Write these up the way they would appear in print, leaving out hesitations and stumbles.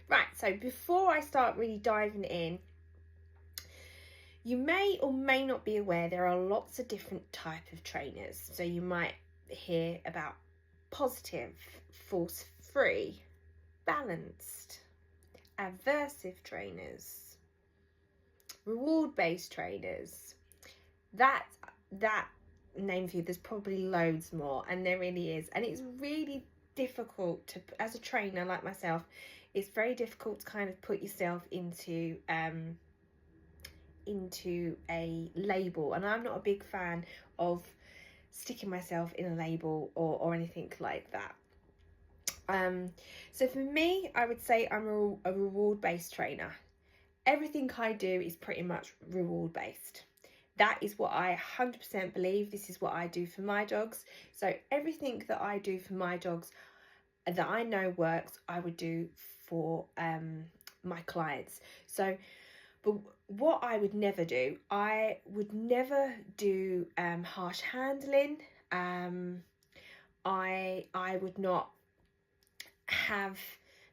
Right, so before I start really diving in, you may or may not be aware there are lots of different type of trainers. So you might hear about positive, force-free, balanced, aversive trainers, reward-based trainers. That name for you, there's probably loads more, and there really is. And it's really difficult to, as a trainer like myself, it's very difficult to kind of put yourself into a label, and I'm not a big fan of sticking myself in a label or anything like that. So for me, I would say I'm a reward-based trainer. Everything I do is pretty much reward-based. That is what I 100% believe. This is what I do for my dogs. So everything that I do for my dogs that I know works, I would do for my clients. So, but what I would never do, I would never do harsh handling. I would not have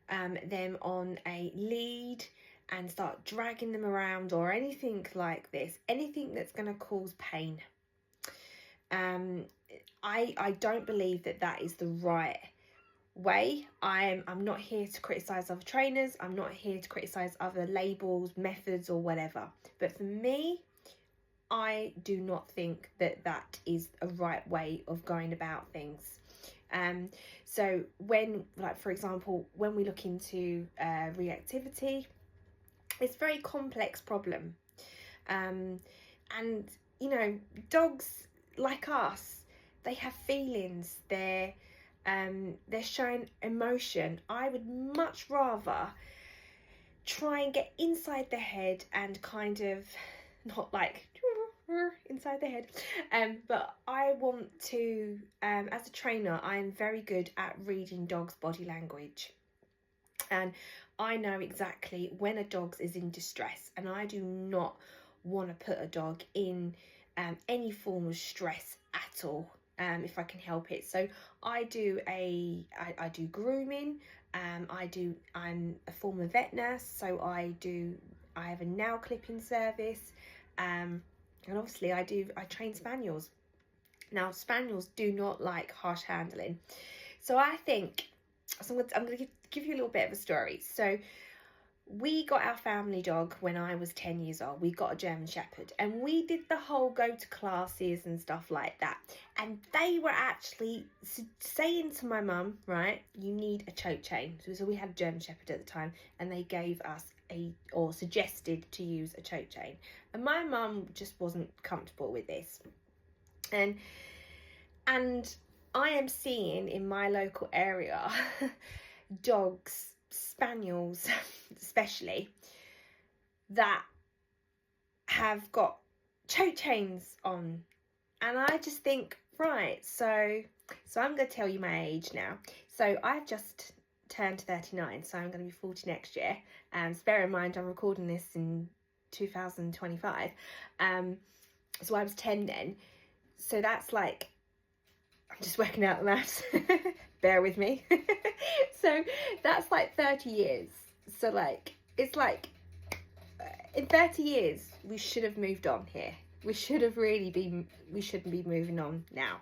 them on a lead and start dragging them around or anything like this, anything that's going to cause pain. I don't believe that is the right way. I'm not here to criticize other trainers. I'm not here to criticize other labels, methods, or whatever. But for me, I do not think that is a right way of going about things. So when, like, for example, when we look into reactivity, it's a very complex problem. And, you know, dogs like us, they have feelings, they're showing emotion. I would much rather try and get inside the head and kind of, not like inside the head, but I want to, as a trainer, I am very good at reading dogs' body language. And I know exactly when a dog is in distress, and I do not want to put a dog in any form of stress at all, if I can help it. So I do grooming. I'm a former vet nurse, so I have a nail clipping service, and obviously I train spaniels. Now, spaniels do not like harsh handling, so I think. So I'm going to give you a little bit of a story. So we got our family dog when I was 10 years old. We got a German Shepherd, and we did the whole go to classes and stuff like that. And they were actually saying to my mum, right, you need a choke chain. So we had a German Shepherd at the time, and they gave us suggested to use a choke chain. And my mum just wasn't comfortable with this. And I am seeing in my local area dogs, spaniels especially, that have got choke chains on. And I just think, right, so I'm going to tell you my age now. So I've just turned 39, so I'm going to be 40 next year. And bear in mind, I'm recording this in 2025. So I was 10 then. So that's like, I'm just working out the maths. Bear with me. So that's like 30 years. So like, it's like, in 30 years, we should have moved on here. We shouldn't be moving on now.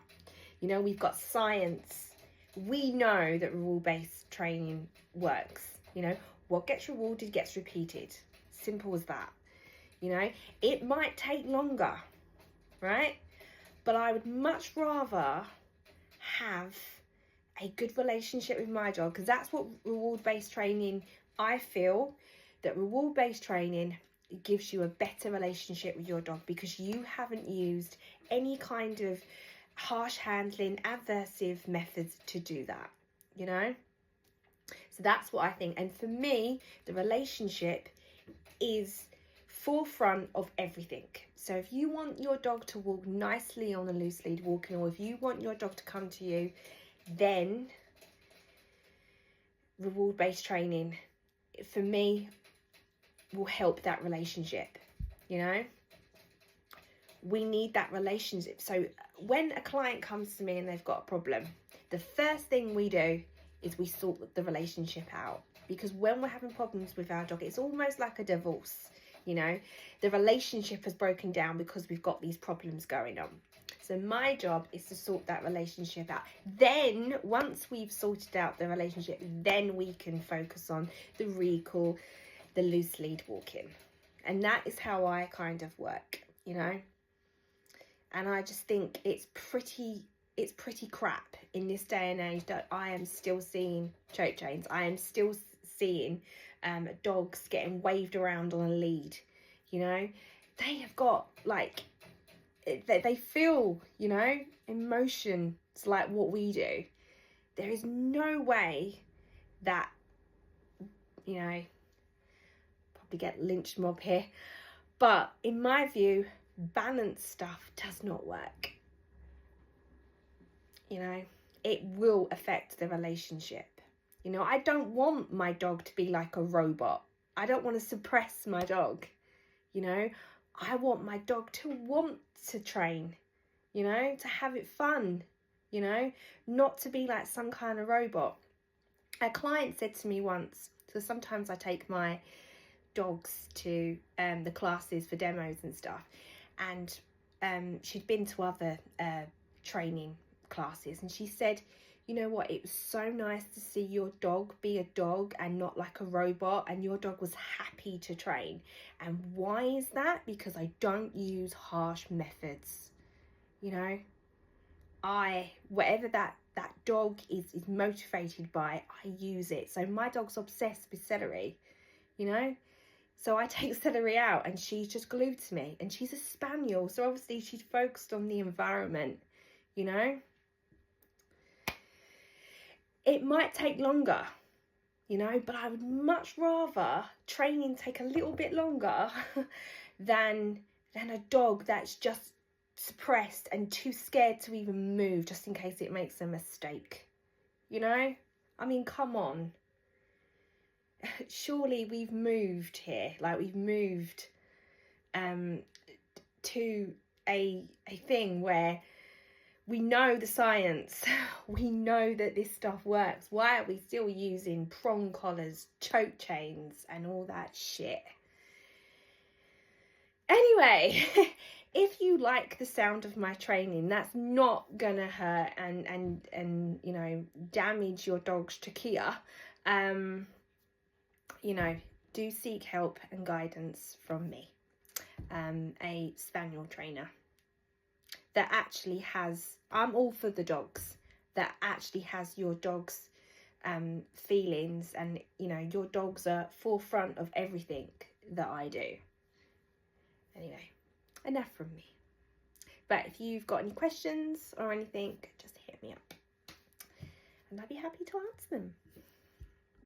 You know, we've got science. We know that reward-based training works. You know, what gets rewarded gets repeated. Simple as that. You know, it might take longer, right? But I would much rather have a good relationship with my dog, because that's what reward-based training, I feel that reward-based training gives you a better relationship with your dog, because you haven't used any kind of harsh handling, aversive methods to do that, you know. So that's what I think. And for me, the relationship is forefront of everything. So if you want your dog to walk nicely on a loose lead walking, or if you want your dog to come to you, then reward-based training, for me, will help that relationship. You know, we need that relationship. So when a client comes to me and they've got a problem, the first thing we do is we sort the relationship out, because when we're having problems with our dog, it's almost like a divorce, you know. The relationship has broken down because we've got these problems going on. So my job is to sort that relationship out. Then once we've sorted out the relationship, then we can focus on the recall, the loose lead walking. And that is how I kind of work, you know. And I just think it's pretty crap in this day and age that I am still seeing choke chains. I am still seeing dogs getting waved around on a lead, you know. They have got, like, they feel, you know, emotions like what we do. There is no way that, you know, probably get lynch mob here, but in my view, balanced stuff does not work. You know, it will affect the relationship. You know, I don't want my dog to be like a robot. I don't want to suppress my dog. You know, I want my dog to want to train, you know, to have it fun, you know, not to be like some kind of robot. A client said to me once, so sometimes I take my dogs to the classes for demos and stuff, and she'd been to other training classes, and she said, you know what, it was so nice to see your dog be a dog and not like a robot, and your dog was happy to train. And why is that? Because I don't use harsh methods, you know. Whatever that dog is motivated by, I use it. So my dog's obsessed with celery, you know. So I take celery out and she's just glued to me, and she's a Spaniel, so obviously she's focused on the environment, you know. It might take longer, you know, but I would much rather training take a little bit longer than a dog that's just suppressed and too scared to even move just in case it makes a mistake, you know. I mean, come on. Surely we've moved here, like we've moved to a thing where we know the science, we know that this stuff works. Why are we still using prong collars, choke chains and all that shit? Anyway, if you like the sound of my training, that's not gonna hurt and you know, damage your dog's trachea, you know, do seek help and guidance from me, a Spaniel trainer that actually has, I'm all for the dogs, that actually has your dog's feelings, and you know, your dogs are forefront of everything that I do. Anyway, enough from me. But if you've got any questions or anything, just hit me up and I'll be happy to answer them.